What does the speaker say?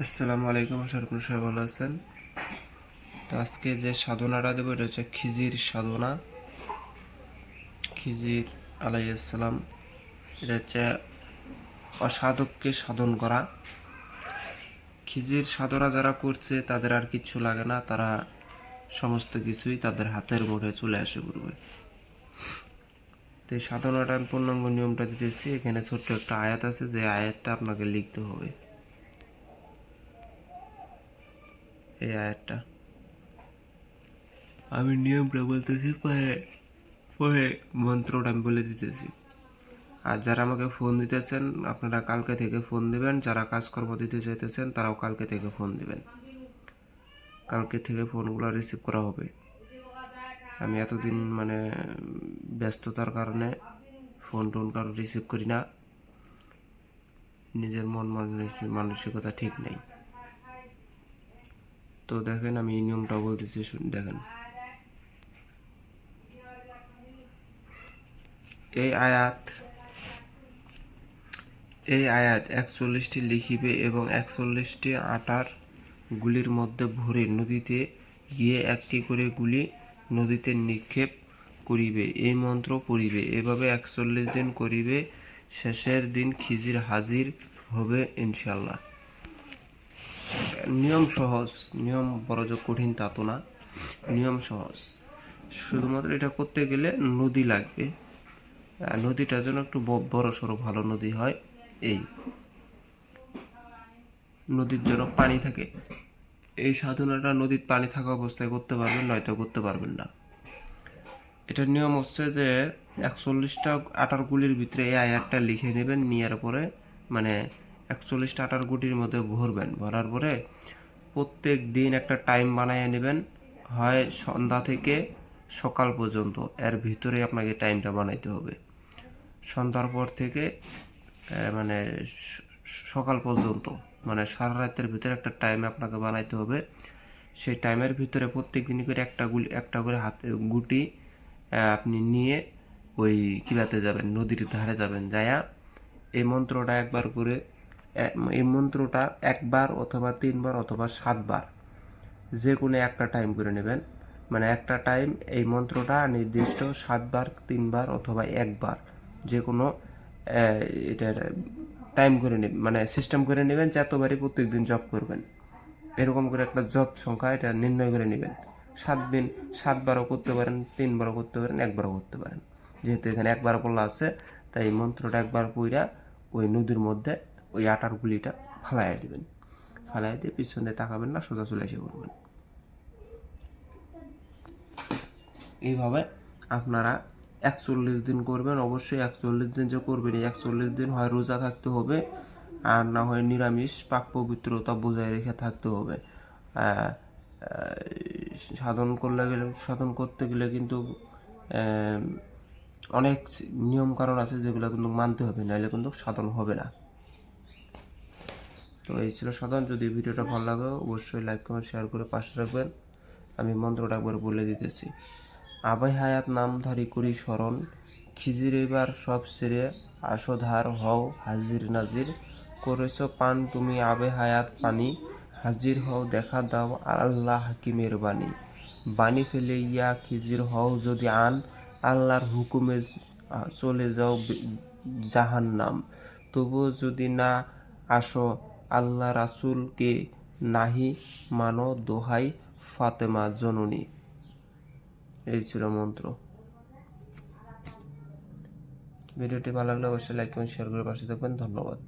আসসালামু আলাইকুম, সরকার সাহেব ভালো আছেন? তো আজকে যে সাধনাটা দেবো এটা হচ্ছে খিজির সাধনা। খিজির আলাইসালাম, এটা হচ্ছে অসাধককে সাধন করা। খিজির সাধনা যারা করছে তাদের আর কিচ্ছু লাগে না, তারা সমস্ত কিছুই তাদের হাতের মুঠে চলে আসে পড়বে। তো এই সাধনাটা আমি পূর্ণাঙ্গ নিয়মটা দিতেছি। এখানে ছোট্ট একটা আয়াত আছে, যে আয়াতটা আপনাকে লিখতে হবে। এই আয়াতটা আমি নিয়মটা বলতেছি, পরে পরে মন্ত্রটা আমি বলে দিতেছি। আর যারা আমাকে ফোন দিতেছেন, আপনারা কালকে থেকে ফোন দিবেন। যারা কাজকর্ম দিতে চাইতেছেন তারাও কালকে থেকে ফোন দিবেন। কালকে থেকে ফোনগুলো রিসিভ করা হবে। আমি এতদিন ব্যস্ততার কারণে ফোন টোন কারো রিসিভ করি না। নিজের মন মানসিকতা ঠিক নেই। তো দেখেন, আমি এই নিয়মটা বলতেছি, দেখেন। এই আয়াত 41টি লিখিবে এবং 41টি আটার গুলির মধ্যে ভরে নদীতে গিয়ে একটি করে গুলি নদীতে নিক্ষেপ করিবে। এই মন্ত্র পড়িবে। এভাবে 41 দিন করিবে। শেষের দিন খিজির হাজির হবে ইনশাল্লাহ। নিয়ম সহজ, নিয়ম বড় যে কঠিন তা তো না, নিয়ম সহজ। শুধুমাত্র এটা করতে গেলে নদী লাগবে। নদীটা যেন একটু বড় সড়ো ভালো নদী হয়। এই নদীর যেন পানি থাকে। এই সাধনাটা নদীর পানি থাকা অবস্থায় করতে পারবেন, নয়তো করতে পারবেন না। এটার নিয়ম হচ্ছে যে 41টা আটার গুলির ভিতরে এই আয়াতটা লিখে নেবেন। নেওয়ার পরে 41টা আটার গুটির মধ্যে ভরবেন। ভরার পরে প্রত্যেক দিন একটা টাইম বানিয়ে নেবেন, হয় সন্ধ্যা থেকে সকাল পর্যন্ত। এর ভিতরে আপনাকে টাইমটা বানাইতে হবে। সন্ধ্যার পর থেকে মানে সকাল পর্যন্ত, সারা রাতের ভিতরে একটা টাইম আপনাকে বানাইতে হবে। সেই টাইমের ভিতরে প্রত্যেক দিনই করে একটা করে হাতে গুটি আপনি নিয়ে ওই কিলাতে যাবেন, নদীর ধারে যাবেন। যায়া এই মন্ত্রটা এই মন্ত্রটা একবার অথবা 3বার অথবা 7বার, যে কোনো একটা টাইম করে নেবেন। একটা টাইম এই মন্ত্রটা নির্দিষ্ট 7বার, 3বার অথবা একবার, যে কোনো এটা টাইম করে নেবেন, সিস্টেম করে নেবেন যে এতবারই প্রত্যেকদিন জব করবেন। এরকম করে একটা জব সংখ্যা এটা নির্ণয় করে নেবেন। 7 দিন 7বারও করতে পারেন, 3বারও করতে পারেন, একবারও করতে পারেন। যেহেতু এখানে একবার বলা আছে, তাই এই মন্ত্রটা একবার পইরা ওই নদীর মধ্যে ওই আটার গুলিটা ফালাইয়া দিবেন। ফালাই দিয়ে পিছন দিয়ে তাকাবেন না, সোজা চলে এসে করবেন। এইভাবে আপনারা 41 দিন করবেন। অবশ্যই 41 দিন যে করবেন, এই 41 দিন হয় রোজা থাকতে হবে, আর না হয় নিরামিষ পাক পবিত্রতা বজায় রেখে থাকতে হবে। সাধন করতে গেলে কিন্তু অনেক নিয়ম কারণ আছে, যেগুলো কিন্তু মানতে হবে, নাহলে কিন্তু সাধন হবে না। তো এই ছিল সাধন। যদি ভিডিওটা ভালো লাগে অবশ্যই লাইক কমেন্ট শেয়ার করে পাশে রাখবেন। আমি মন্ত্রটা একবার বলে দিতেছি। আবে হায়াত নামধারী করি স্মরণ, খিজির এবার সব সেরে আসোধার হও হাজির নাজির। করেছ পান তুমি আবে হায়াত পানি, হাজির হও দেখা দাও আল্লাহ হাকিমের বাণী। বাণী ফেলে ইয়া খিজির হও যদি আন, আল্লাহর হুকুমে চলে যাও জাহান্নাম। তবুও যদি না আসো আল্লাহ রাসূলকে নাহি মানো দোহাই ফাতেমা জননী। এই ছিল মন্ত্র। ভিডিওটি ভালো লাগলে অবশ্যই লাইক কমেন্ট শেয়ার করে পাশে থাকবেন। ধন্যবাদ।